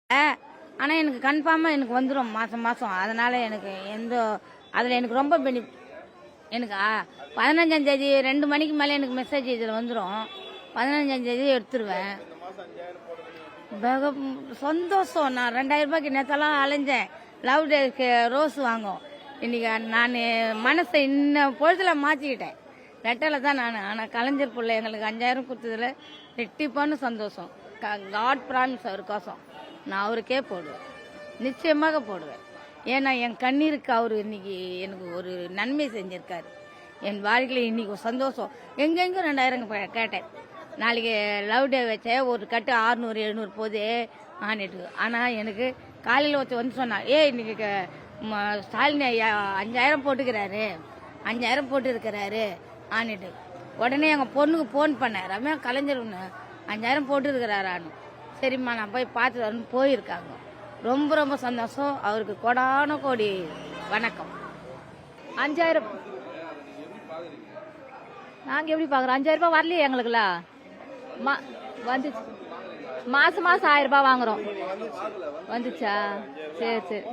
ஆனால் எனக்கு கன்ஃபார்மாக எனக்கு வந்துடும் மாதம் மாதம். அதனால் எனக்கு அதில் எனக்கு ரொம்ப எனக்கு 15ஆம் தேதி 2 மணிக்கு மேலே எனக்கு மெசேஜ் இதில் வந்துடும். 15ஆம் தேதி எடுத்துருவேன். சந்தோஷம். நான் 2000 ரூபாய்க்கு நேற்றெல்லாம் அலைஞ்சேன். லவ் டேக்கு ரோஸ் வாங்கும். இன்னைக்கு நான் மனசை இன்னும் பொழுதுல மாற்றிக்கிட்டேன். ரெட்டையில் தான் நான். ஆனால் கலைஞர் பிள்ளை எங்களுக்கு 5000 கொடுத்ததில் ரெட்டிப்பான சந்தோஷம். காட் ப்ராமிஸ் அவருக்கோசம் நான் அவருக்கே போடுவேன், நிச்சயமாக போடுவேன். ஏன்னா என் கண்ணீருக்கு அவர் இன்னைக்கு எனக்கு ஒரு நன்மை செஞ்சிருக்காரு. என் வாழ்க்கையில் இன்னைக்கு ஒரு சந்தோஷம். எங்கெங்கும் 2000 கேட்டேன். நாளைக்கு லவ் டே வச்சேன், ஒரு கட்டு 600-700 போதே ஆனிட்டு. ஆனால் எனக்கு காலையில் வந்து சொன்னா, இன்னைக்கு ஸ்டாலின் 5000 போட்டுக்கிறாரு, 5000 போட்டுருக்கிறாரு ஆனிட்டு. உடனே எங்கள் பொண்ணுக்கு ஃபோன் பண்ணேன், ரம்யா கலைஞர் 5000 போட்டுருக்கிறாரான்னு. சரிம்மா நான் போய் பார்த்து வரணும்னு போயிருக்காங்க. ரொம்ப ரொம்ப சந்தோஷம். அவருக்கு கோடான கோடி வணக்கம். 5000 நாங்கள் எப்படி பார்க்குறோம்? 5000 ரூபாய் வரலையே எங்களுக்குல. வந்துச்சு. மாதம் 1000 ரூபாய் வாங்குறோம். வந்துச்சா? சரி சரி.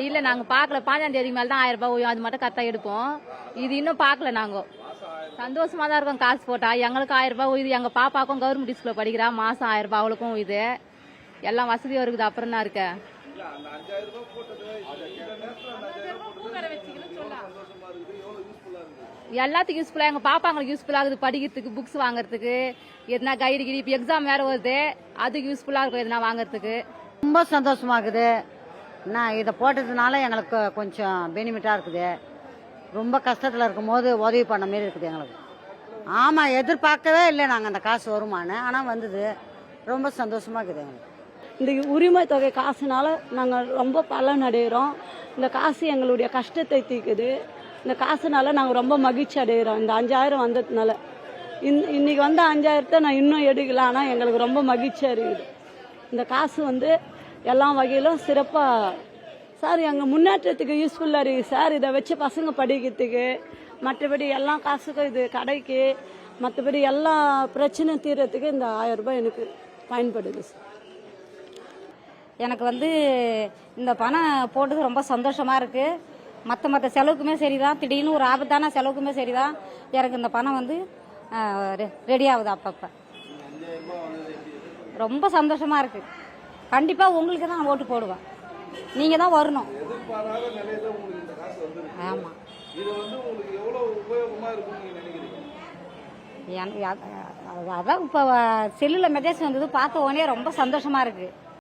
இல்லை நாங்கள் பார்க்கல. 15ஆம் தேதி மேலே தான் 1000 ரூபாய் அது மட்டும் கரெக்டாக எடுப்போம். இது இன்னும் பார்க்கல. நாங்கள் சந்தோஷமாக தான் இருக்கோம். காசு போட்டா எங்களுக்கு 1000 ரூபாய் இது. எங்கள் பாப்பாக்கும் கவர்மெண்ட் ஸ்கூலில் படிக்கிறா. மாதம் 1000 ரூபாய் அவளுக்கும் இது. எல்லாம் வசதியாக இருக்குது. அப்புறம் தான் இருக்க எல்லாத்துக்கும் யூஸ்ஃபுல்லாக. எங்கள் பாப்பாங்களுக்கு யூஸ்ஃபுல்லாக இருக்குது. படிக்கிறதுக்கு, புக்ஸ் வாங்குறதுக்கு, எதுனா கைடு கிடி. இப்போ எக்ஸாம் வேறு வருது, அதுக்கு யூஸ்ஃபுல்லாக இருக்கும் எதுனா வாங்குறதுக்கு. ரொம்ப சந்தோஷமாக இருக்குது. நான் இதை போட்டதுனால எங்களுக்கு கொஞ்சம் பெனிஃபிட்டாக இருக்குது. ரொம்ப கஷ்டத்தில் இருக்கும் போது உதவி பண்ண மாரி இருக்குது எங்களுக்கு. ஆமாம், எதிர்பார்க்கவே இல்லை நாங்கள் அந்த காசு வருமானு. ஆனால் வந்தது. ரொம்ப சந்தோஷமாக இருக்குது எங்களுக்கு. இந்த உரிமை தொகை காசுனால நாங்கள் ரொம்ப பலன் அடைகிறோம். இந்த காசு எங்களுடைய கஷ்டத்தை தீக்குது. இந்த காசுனால நாங்கள் ரொம்ப மகிழ்ச்சி அடைகிறோம். இந்த 5000 வந்ததுனால இன்னைக்கு வந்த 5000 நான் இன்னும் எடுக்கல. ஆனால் எங்களுக்கு ரொம்ப மகிழ்ச்சியாக இருக்குது. இந்த காசு எல்லா வகையிலும் சிறப்பாக சார் எங்கள் முன்னேற்றத்துக்கு யூஸ்ஃபுல்லாக இருக்குது சார். இதை வச்சு பசங்க படிக்கிறதுக்கு, மற்றபடி எல்லா காசுக்கும் இது கடைக்கு, மற்றபடி எல்லா பிரச்சனையும் தீர்றதுக்கு இந்த 1000 ரூபாய் எனக்கு பயன்படுது சார். எனக்கு இந்த பணம் போட்டது ரொம்ப சந்தோஷமாக இருக்குது. மற்ற செலவுக்குமே சரிதான். திடீர்னு ஒரு ஆபத்தான செலவுக்குமே சரிதான். எனக்கு இந்த பணம் ரெடி ஆகுது அப்பப்போ. ரொம்ப சந்தோஷமாக இருக்குது. கண்டிப்பாக உங்களுக்கு தான் நான் ஓட்டு போடுவேன். நீங்கள் தான் வரணும். ஆமாம். அதான் இப்போ செல்லில் மெசேஜ் வந்தது பார்த்த உடனே ரொம்ப சந்தோஷமாக இருக்குது.